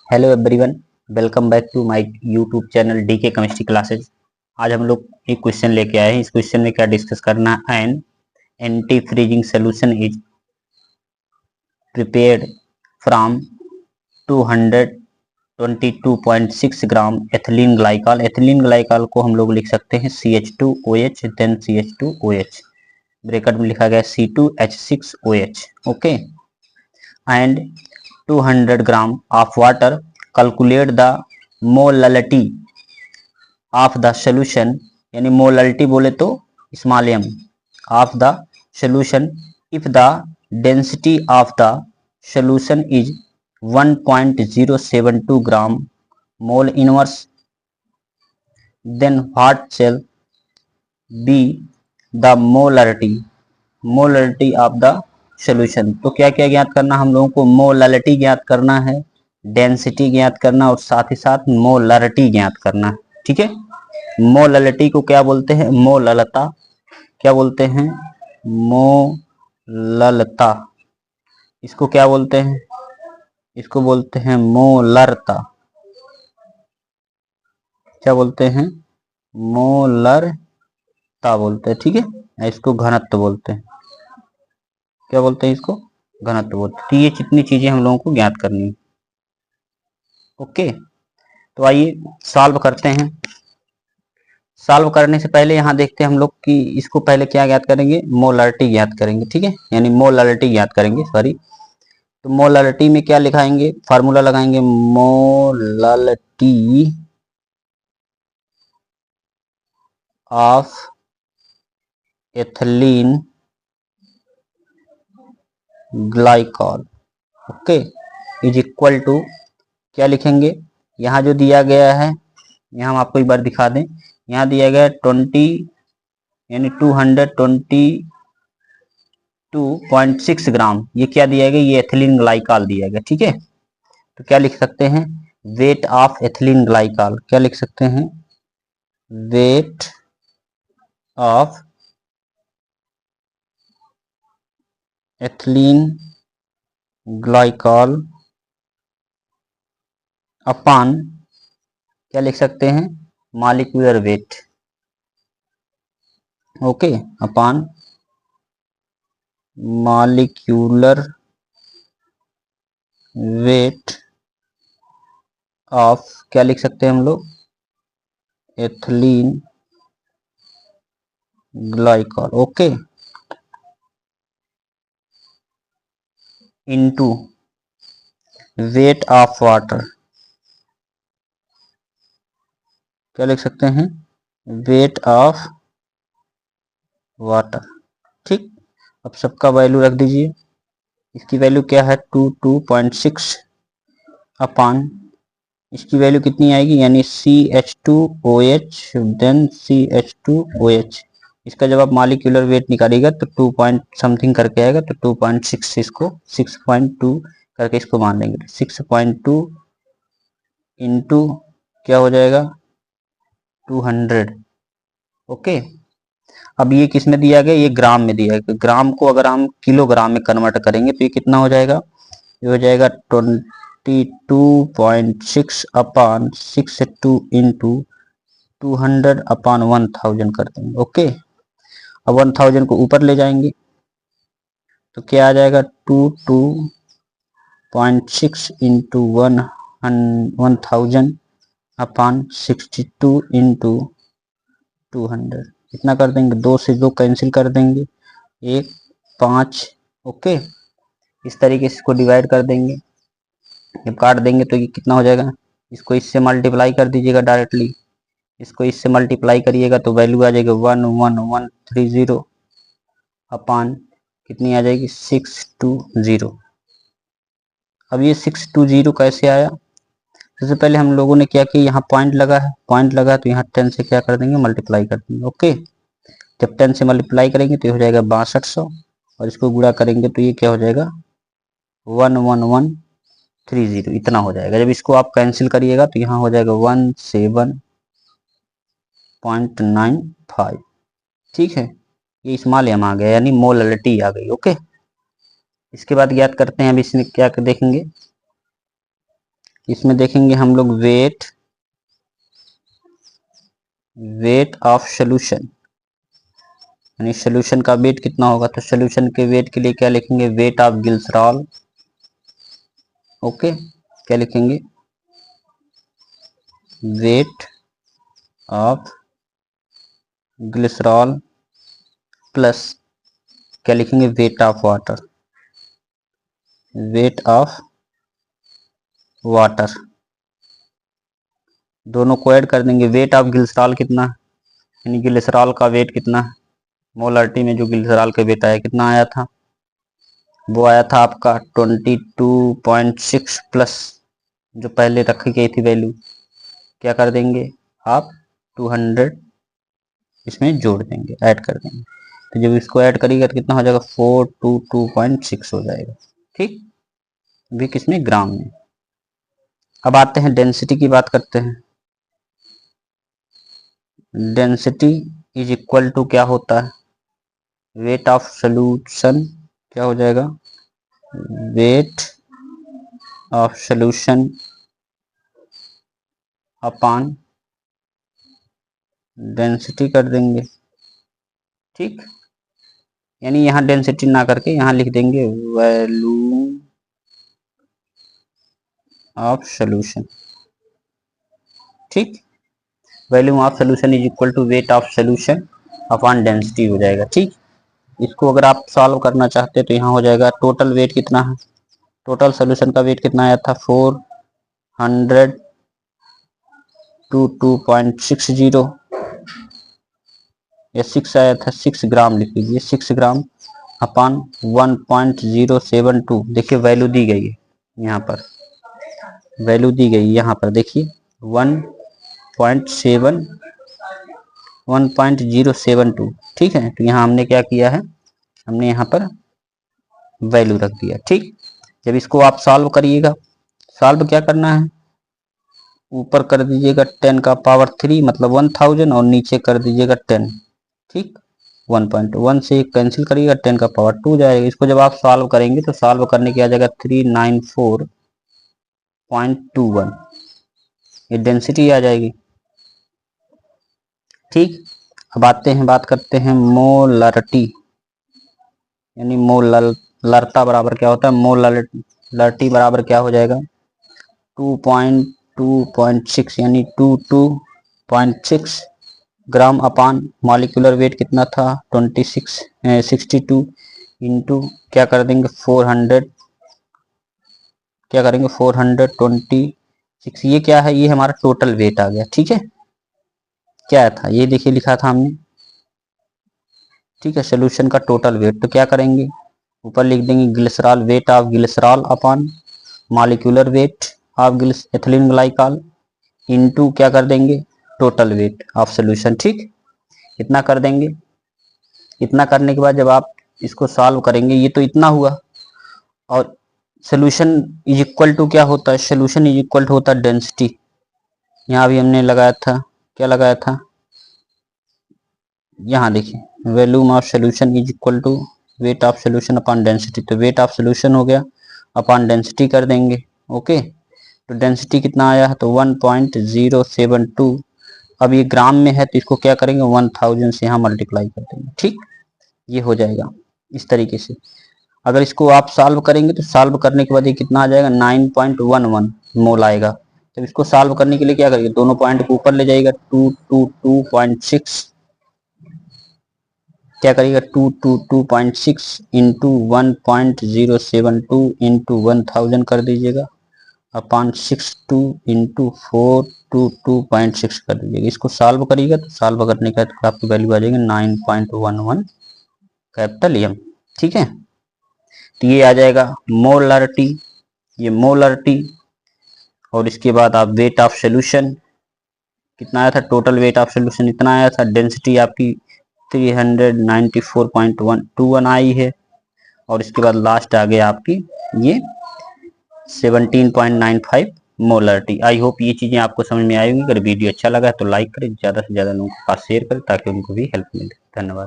Hello everyone, welcome back to my YouTube channel DK chemistry classes. आज हम लोग एक क्वेश्चन लेके आए हैं। इस क्वेश्चन में क्या डिस्कस करना है, an anti freezing solution is prepared from 222.6 gram ethylene glycol. Ethylene glycol को हम लोग लिख सकते हैं CH2OH देन CH2OH, ब्रैकेट में लिखा गया C2H6OH। Okay, and 200 gram of water, calculate the molality of the solution, यानी मोललिटी बोले तो small m of the solution if the density of the solution is 1.072 gram mole inverse, then what shall be the molarity of the solution. तो क्या क्या ज्ञात करना हम लोगों को? मोलरिटी ज्ञात करना है, डेंसिटी ज्ञात करना और साथ ही साथ मोलरिटी ज्ञात करना है। ठीक है, मोलरिटी को क्या बोलते हैं? मोललता। क्या बोलते हैं? मोललता। इसको क्या बोलते हैं? इसको बोलते हैं मोलरता। क्या बोलते हैं? मोलरता बोलते हैं। ठीक है, इसको घनत्व बोलते हैं। क्या बोलते हैं? इसको घनत्व बोलते हैं। तो ये कितनी चीजें हम लोगों को ज्ञात करनी है। ओके, तो आइए सॉल्व करते हैं। सॉल्व करने से पहले यहाँ देखते हैं हम लोग कि इसको पहले क्या ज्ञात करेंगे? मोलरिटी ज्ञात करेंगे। ठीक है, यानी मोलरिटी ज्ञात करेंगे, सॉरी। तो मोलरिटी में क्या लिखाएंगे? फार्मूला लगाएंगे, molarity of ethylene glycol, okay, is equal to, क्या लिखेंगे? यहाँ जो दिया गया है, यहाँ हम आपको एक बार दिखा दें, यहाँ दिया गया है 20 यानी 222.6 ग्राम। ये क्या दिया गया? ये एथिलीन ग्लाइकॉल दिया गया। ठीक है, तो क्या लिख सकते हैं? Weight of ethylene glycol. क्या लिख सकते हैं? Weight of ethylene glycol upon, क्या लिख सकते हैं? Molecular weight. Okay, upon molecular weight of, क्या लिख सकते हैं हम लोग? Ethylene glycol. Okay, into weight of water. क्या लिख सकते हैं? Weight of water. ठीक, अब सबका वैल्यू रख दीजिए। इसकी वैल्यू क्या है? 22.6 अपॉन, इसकी वैल्यू कितनी आएगी? यानी CH2OH देन CH2OH। इसका जब आप मॉलिक्यूलर वेट निकालिएगा तो 2 पॉइंट समथिंग करके आएगा, तो 2.6, इसको 6.2 करके इसको मान लेंगे। 6.2 इंटू क्या हो जाएगा? 200। ओके, अब ये किस में दिया गया? ये ग्राम में दिया गया। ग्राम को अगर हम किलोग्राम में कन्वर्ट करेंगे तो ये कितना हो जाएगा? ये हो जाएगा 22.6 अपॉन 62 इंटू 200 अपॉन 1000 कर देंगे। ओके, अब 1000 को ऊपर ले जाएंगे तो क्या आ जाएगा? 22.6 इंटू 1000 अपॉन 62 इंटू 200। इतना कर देंगे, 2 से 2 कैंसिल कर देंगे, 1 5। ओके, इस तरीके से इसको डिवाइड कर देंगे। जब काट देंगे तो ये कितना हो जाएगा? इसको इससे मल्टीप्लाई कर दीजिएगा डायरेक्टली। इसको इससे मल्टीप्लाई करिएगा तो वैल्यू आ जाएगी 11130 अपॉन कितनी आ जाएगी? 620। अब ये 620 कैसे आया? सबसे पहले हम लोगों ने क्या किया? यहाँ पॉइंट लगा है, पॉइंट लगा तो यहाँ 10 से क्या कर देंगे? मल्टीप्लाई कर देंगे। ओके, जब 10 से मल्टीप्लाई करेंगे तो ये हो जाएगा 6200 और इसको गुणा करेंगे तो ये क्या हो जाएगा? 11130, इतना हो जाएगा। जब इसको आप कैंसिल करिएगा तो यहाँ हो जाएगा 17.95। ठीक है, ये स्मॉल एम आ गया, यानी मोलरिटी आ गई। ओके, इसके बाद ज्ञात करते हैं। अब इसमें क्या देखेंगे? इसमें देखेंगे हम लोग वेट ऑफ सोल्यूशन, यानी सोल्यूशन का वेट कितना होगा। तो सोल्यूशन के वेट के लिए क्या लिखेंगे, वेट ऑफ ग्लिसरॉल। ओके, क्या लिखेंगे, वेट ऑफ ग्लिसरॉल प्लस क्या लिखेंगे, weight of water, weight of water, दोनों को ऐड कर देंगे। वेट ऑफ ग्लिसरॉल कितना, यानी ग्लिसरॉल का वेट कितना, मोलरिटी में जो ग्लिसरॉल का वेट आया कितना आया था, वो आया था आपका 22.6 प्लस जो पहले रखी गई थी वैल्यू, क्या कर देंगे आप 200 इसमें जोड़ देंगे, ऐड कर देंगे। तो जब इसको ऐड करिएगा तो कितना हो जाएगा, 422.6 हो जाएगा। ठीक, भी किसमें, ग्राम में। अब आते हैं डेंसिटी की बात करते हैं। डेंसिटी इज इक्वल टू क्या होता है, वेट ऑफ सोल्यूशन, क्या हो जाएगा, wait of solution upon density कर देंगे। ठीक, यानी यहाँ डेंसिटी ना करके यहाँ लिख देंगे वॉल्यूम ऑफ सोल्यूशन। ठीक, volume of solution is equal to weight of solution upon density हो जाएगा। ठीक, इसको अगर आप सॉल्व करना चाहते हैं तो यहाँ हो जाएगा, टोटल वेट कितना है, टोटल सोल्यूशन का वेट कितना आया था 400 to 2.60 या 6 आया था, 6 ग्राम लिख लीजिए, 6 ग्राम अपॉन 1.072। देखिए वैल्यू दी गई है यहाँ पर, वैल्यू दी गई यहाँ पर देखिए 1.072। ठीक है, तो यहाँ हमने क्या किया है, हमने यहाँ पर वैल्यू रख दिया। ठीक, जब इसको आप सॉल्व करिएगा, सॉल्व क्या करना है, ऊपर कर दीजिएगा 10 का पावर 3 मतलब 1000 और नीचे कर दीजिएगा 10। ठीक, 1.1 से कैंसिल करिएगा, 10 का पावर 2 जाएगा। इसको जब आप सॉल्व करेंगे तो सॉल्व करने की आ जाएगा 394.21, ये डेंसिटी आ जाएगी। ठीक, अब आते हैं, बात करते हैं मोलरिटी, यानी मोलरता बराबर क्या होता है, मोलरिटी बराबर क्या हो जाएगा 2.6 यानी 22.6 ग्राम अपान मॉलिक्यूलर वेट कितना था 62 इंटू क्या कर देंगे 400, क्या करेंगे 426, ये क्या है, ये हमारा टोटल वेट आ गया। ठीक है, क्या था ये देखिए लिखा था हमने, ठीक है, सोल्यूशन का टोटल वेट। तो क्या करेंगे, ऊपर लिख देंगे glycerol, weight of glycerol upon molecular weight of ethylene glycol into क्या कर देंगे टोटल वेट ऑफ सोल्यूशन। ठीक, इतना कर देंगे। इतना करने के बाद जब आप इसको सॉल्व करेंगे, ये तो इतना हुआ, और सोल्यूशन इज इक्वल टू क्या होता है, सोल्यूशन इज इक्वल टू होता है डेंसिटी। यहाँ भी हमने लगाया था, क्या लगाया था, यहाँ देखिए volume of solution is equal to weight of solution upon density. तो वेट ऑफ सोल्यूशन हो गया अपॉन डेंसिटी कर देंगे। ओके, तो डेंसिटी कितना आया है, तो 1.072। अब ये ग्राम में है तो इसको क्या करेंगे 1000 से यहाँ मल्टीप्लाई कर देंगे। ठीक, ये हो जाएगा इस तरीके से। अगर इसको आप सॉल्व करेंगे तो सॉल्व करने के बाद ये कितना आ जाएगा 9.11 मोल आएगा। तो इसको सॉल्व करने के लिए क्या करेंगे, दोनों पॉइंट को ऊपर ले जाइएगा, 222.6 क्या करिएगा 222.6 इंटू 1.072 इंटू 1000 कर दीजिएगा अपॉन 62 इंटू 422.6 कर दीजिएगा। इसको सॉल्व करिएगा तो सॉल्व करने का तो आपकी वैल्यू आ जाएगी 9.11 कैपिटल एम। ठीक है, तो ये आ जाएगा मोलरिटी, ये मोलरिटी। और इसके बाद आप वेट ऑफ सोल्यूशन कितना आया था, टोटल वेट ऑफ सोल्यूशन इतना आया था, डेंसिटी आपकी 394.21 आई है, और इसके बाद लास्ट आ गया आपकी ये 17.95 मोलरिटी। आई होप ये चीजें आपको समझ में आएंगी। अगर वीडियो अच्छा लगा तो लाइक करें, ज्यादा से ज्यादा लोगों के पास शेयर करें ताकि उनको भी हेल्प मिले। धन्यवाद।